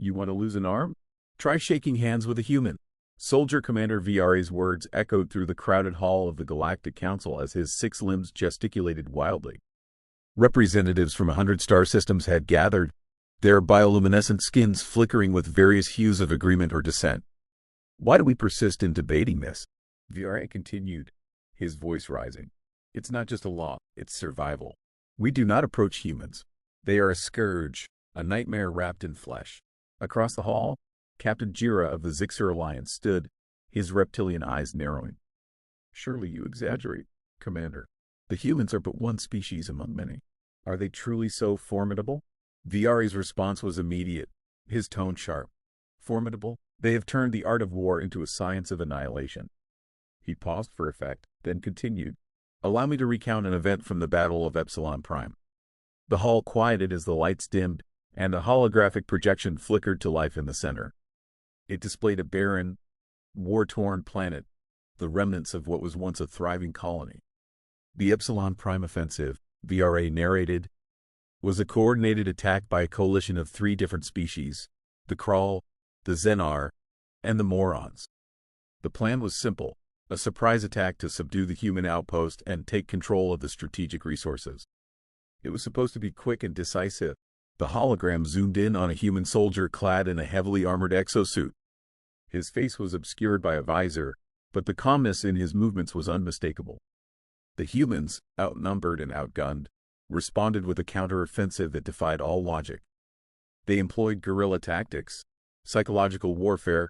You want to lose an arm? Try shaking hands with a human. Soldier Commander VRA's words echoed through the crowded hall of the Galactic Council as his 6 limbs gesticulated wildly. Representatives from 100 star systems had gathered, their bioluminescent skins flickering with various hues of agreement or dissent. Why do we persist in debating this? VRA continued, his voice rising. It's not just a law, it's survival. We do not approach humans. They are a scourge, a nightmare wrapped in flesh. Across the hall, Captain Jira of the Zixer Alliance stood, his reptilian eyes narrowing. Surely you exaggerate, Commander. The humans are but one species among many. Are they truly so formidable? VRA's response was immediate, his tone sharp. Formidable? They have turned the art of war into a science of annihilation. He paused for effect, then continued. Allow me to recount an event from the Battle of Epsilon Prime. The hall quieted as the lights dimmed, and a holographic projection flickered to life in the center. It displayed a barren, war-torn planet, the remnants of what was once a thriving colony. The Epsilon Prime offensive, VRA narrated, was a coordinated attack by a coalition of 3 different species, the Krull, the Xenar, and the Morons. The plan was simple, a surprise attack to subdue the human outpost and take control of the strategic resources. It was supposed to be quick and decisive. The hologram zoomed in on a human soldier clad in a heavily armored exosuit. His face was obscured by a visor, but the calmness in his movements was unmistakable. The humans, outnumbered and outgunned, responded with a counter-offensive that defied all logic. They employed guerrilla tactics, psychological warfare,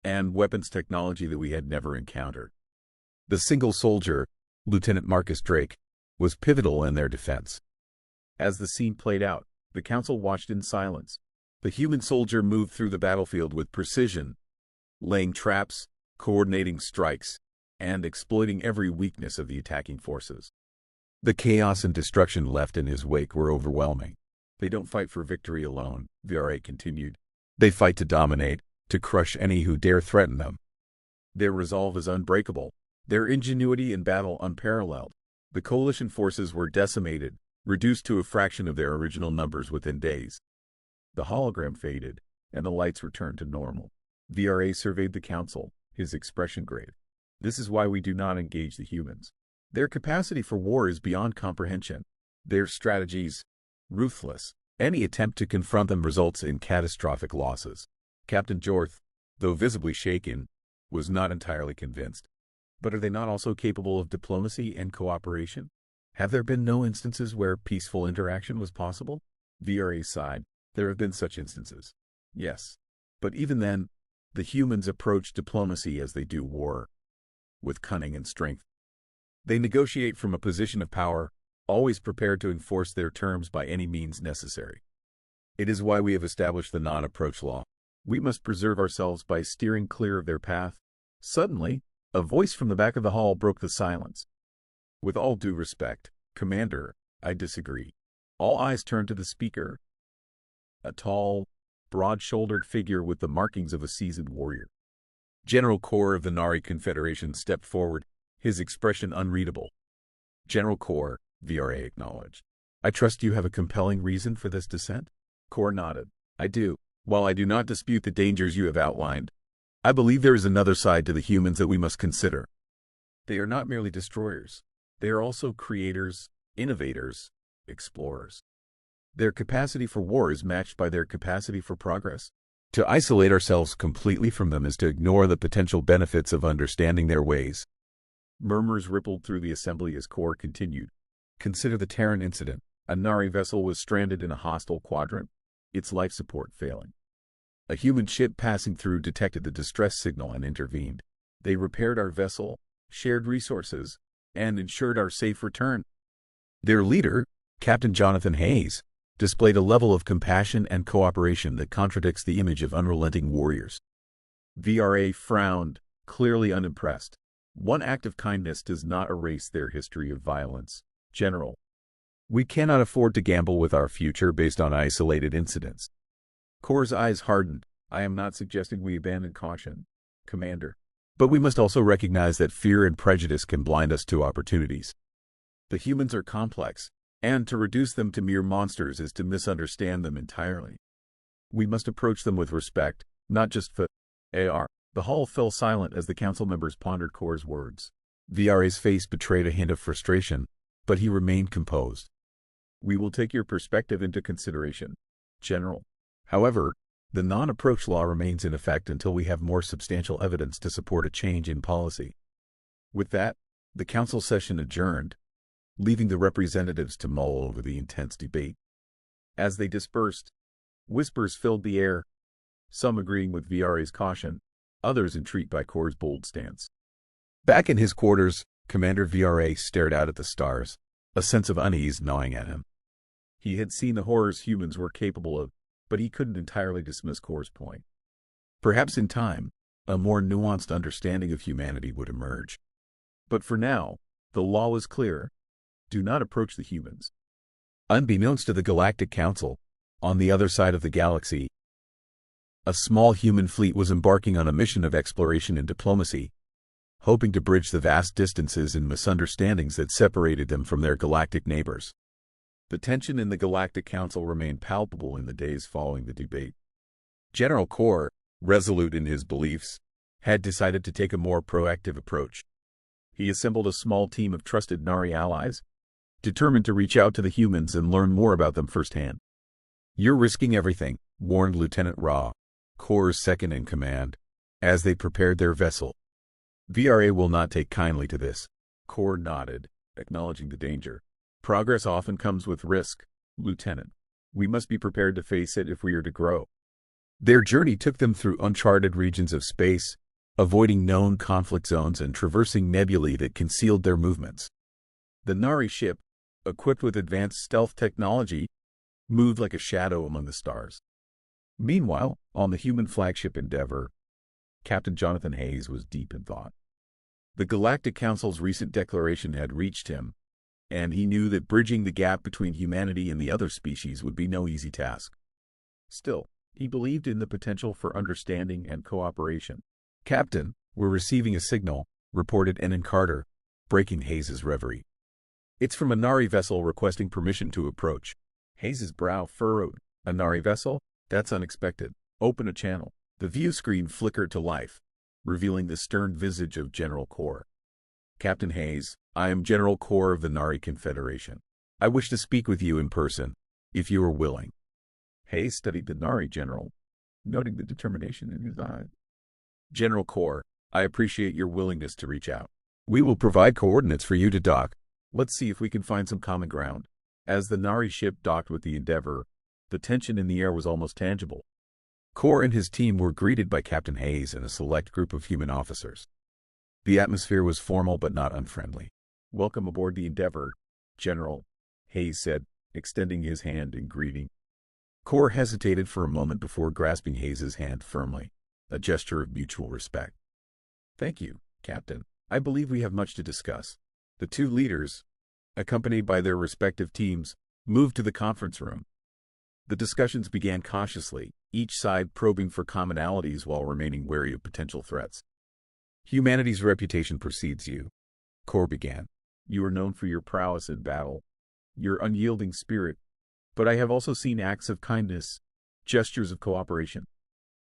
and weapons technology that we had never encountered. The single soldier, Lieutenant Marcus Drake, was pivotal in their defense. As the scene played out, the Council watched in silence. The human soldier moved through the battlefield with precision, laying traps, coordinating strikes, and exploiting every weakness of the attacking forces. The chaos and destruction left in his wake were overwhelming. They don't fight for victory alone, VRA continued. They fight to dominate, to crush any who dare threaten them. Their resolve is unbreakable, their ingenuity in battle unparalleled. The coalition forces were decimated, reduced to a fraction of their original numbers within days. The hologram faded, and the lights returned to normal. VRA surveyed the Council, his expression grave. This is why we do not engage the humans. Their capacity for war is beyond comprehension. Their strategies, ruthless. Any attempt to confront them results in catastrophic losses. Captain Jorth, though visibly shaken, was not entirely convinced. But are they not also capable of diplomacy and cooperation? Have there been no instances where peaceful interaction was possible? VRA sighed. There have been such instances. Yes. But even then, the humans approach diplomacy as they do war, with cunning and strength. They negotiate from a position of power, always prepared to enforce their terms by any means necessary. It is why we have established the non-approach law. We must preserve ourselves by steering clear of their path. Suddenly, a voice from the back of the hall broke the silence. With all due respect, Commander, I disagree. All eyes turned to the speaker. A tall, broad-shouldered figure with the markings of a seasoned warrior. General Corps of the Nari Confederation stepped forward, his expression unreadable. General Corps, VRA acknowledged. I trust you have a compelling reason for this dissent? Corps nodded. I do. While I do not dispute the dangers you have outlined, I believe there is another side to the humans that we must consider. They are not merely destroyers. They are also creators, innovators, explorers. Their capacity for war is matched by their capacity for progress. To isolate ourselves completely from them is to ignore the potential benefits of understanding their ways. Murmurs rippled through the assembly as Corps continued. Consider the Terran incident. A Nari vessel was stranded in a hostile quadrant, its life support failing. A human ship passing through detected the distress signal and intervened. They repaired our vessel, shared resources, and ensured our safe return. Their leader, Captain Jonathan Hayes, displayed a level of compassion and cooperation that contradicts the image of unrelenting warriors. VRA frowned, clearly unimpressed. One act of kindness does not erase their history of violence. General, we cannot afford to gamble with our future based on isolated incidents. Corps' eyes hardened. I am not suggesting we abandon caution, Commander. But we must also recognize that fear and prejudice can blind us to opportunities. The humans are complex, and to reduce them to mere monsters is to misunderstand them entirely. We must approach them with respect, not just for AR. The hall fell silent as the council members pondered Kor's words. VRA's face betrayed a hint of frustration, but he remained composed. We will take your perspective into consideration, General. However, the non-approach law remains in effect until we have more substantial evidence to support a change in policy. With that, the council session adjourned, leaving the representatives to mull over the intense debate. As they dispersed, whispers filled the air, some agreeing with VRA's caution, others intrigued by Kor's bold stance. Back in his quarters, Commander VRA stared out at the stars, a sense of unease gnawing at him. He had seen the horrors humans were capable of, but he couldn't entirely dismiss Kor's point. Perhaps in time, a more nuanced understanding of humanity would emerge. But for now, the law was clear. Do not approach the humans. Unbeknownst to the Galactic Council, on the other side of the galaxy, a small human fleet was embarking on a mission of exploration and diplomacy, hoping to bridge the vast distances and misunderstandings that separated them from their galactic neighbors. The tension in the Galactic Council remained palpable in the days following the debate. General Kor, resolute in his beliefs, had decided to take a more proactive approach. He assembled a small team of trusted Nari allies, determined to reach out to the humans and learn more about them firsthand. You're risking everything, warned Lieutenant Ra, Kor's second-in-command, as they prepared their vessel. VRA will not take kindly to this. Kor nodded, acknowledging the danger. Progress often comes with risk, Lieutenant. We must be prepared to face it if we are to grow. Their journey took them through uncharted regions of space, avoiding known conflict zones and traversing nebulae that concealed their movements. The Nari ship, equipped with advanced stealth technology, moved like a shadow among the stars. Meanwhile, on the human flagship Endeavor, Captain Jonathan Hayes was deep in thought. The Galactic Council's recent declaration had reached him, and he knew that bridging the gap between humanity and the other species would be no easy task. Still, he believed in the potential for understanding and cooperation. Captain, we're receiving a signal, reported Enan Carter, breaking Hayes' reverie. It's from a Nari vessel requesting permission to approach. Hayes' brow furrowed. A Nari vessel? That's unexpected. Open a channel. The view screen flickered to life, revealing the stern visage of General Kor. Captain Hayes, I am General Kor of the Nari Confederation. I wish to speak with you in person, if you are willing. Hayes studied the Nari general, noting the determination in his eyes. General Kor, I appreciate your willingness to reach out. We will provide coordinates for you to dock. Let's see if we can find some common ground. As the Nari ship docked with the Endeavor, the tension in the air was almost tangible. Kor and his team were greeted by Captain Hayes and a select group of human officers. The atmosphere was formal but not unfriendly. Welcome aboard the Endeavor, General, Hayes said, extending his hand in greeting. Kor hesitated for a moment before grasping Hayes' hand firmly, a gesture of mutual respect. Thank you, Captain. I believe we have much to discuss. The two leaders, accompanied by their respective teams, moved to the conference room. The discussions began cautiously, each side probing for commonalities while remaining wary of potential threats. Humanity's reputation precedes you, Kor began. You are known for your prowess in battle, your unyielding spirit, but I have also seen acts of kindness, gestures of cooperation.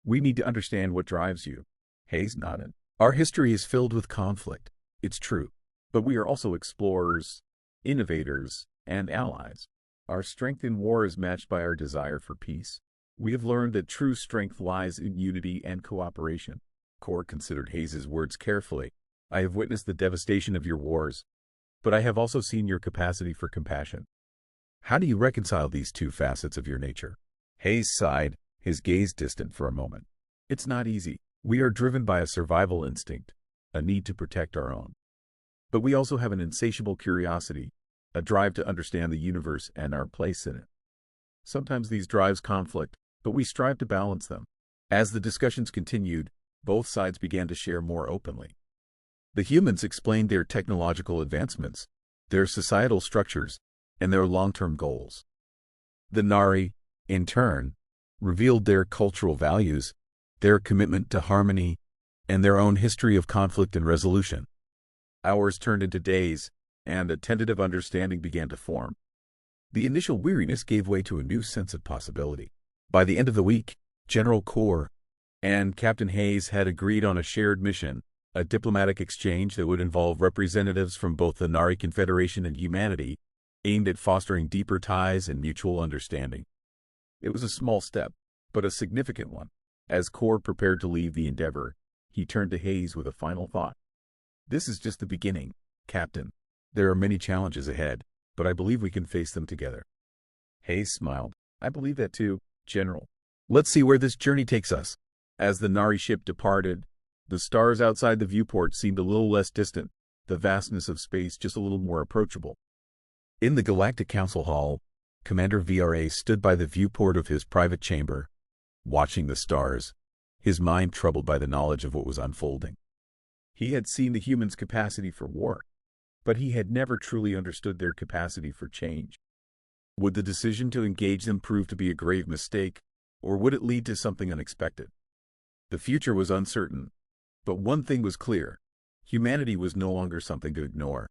We need to understand what drives you. Hayes nodded. Our history is filled with conflict, it's true, but we are also explorers, innovators, and allies. Our strength in war is matched by our desire for peace. We have learned that true strength lies in unity and cooperation. Kor considered Hayes' words carefully. I have witnessed the devastation of your wars, but I have also seen your capacity for compassion. How do you reconcile these two facets of your nature? Hayes sighed, his gaze distant for a moment. It's not easy. We are driven by a survival instinct, a need to protect our own. But we also have an insatiable curiosity, a drive to understand the universe and our place in it. Sometimes these drives conflict, but we strive to balance them. As the discussions continued, both sides began to share more openly. The humans explained their technological advancements, their societal structures, and their long-term goals. The Nari, in turn, revealed their cultural values, their commitment to harmony, and their own history of conflict and resolution. Hours turned into days, and a tentative understanding began to form. The initial weariness gave way to a new sense of possibility. By the end of the week, General Core and Captain Hayes had agreed on a shared mission, a diplomatic exchange that would involve representatives from both the Nari Confederation and humanity, aimed at fostering deeper ties and mutual understanding. It was a small step, but a significant one. As Core prepared to leave the Endeavor, he turned to Hayes with a final thought. "This is just the beginning, Captain. There are many challenges ahead, but I believe we can face them together." Hayes smiled. "I believe that too, General. Let's see where this journey takes us." As the Nari ship departed, the stars outside the viewport seemed a little less distant, the vastness of space just a little more approachable. In the Galactic Council Hall, Commander VRA stood by the viewport of his private chamber, watching the stars, his mind troubled by the knowledge of what was unfolding. He had seen the humans' capacity for war, but he had never truly understood their capacity for change. Would the decision to engage them prove to be a grave mistake, or would it lead to something unexpected? The future was uncertain, but one thing was clear: humanity was no longer something to ignore.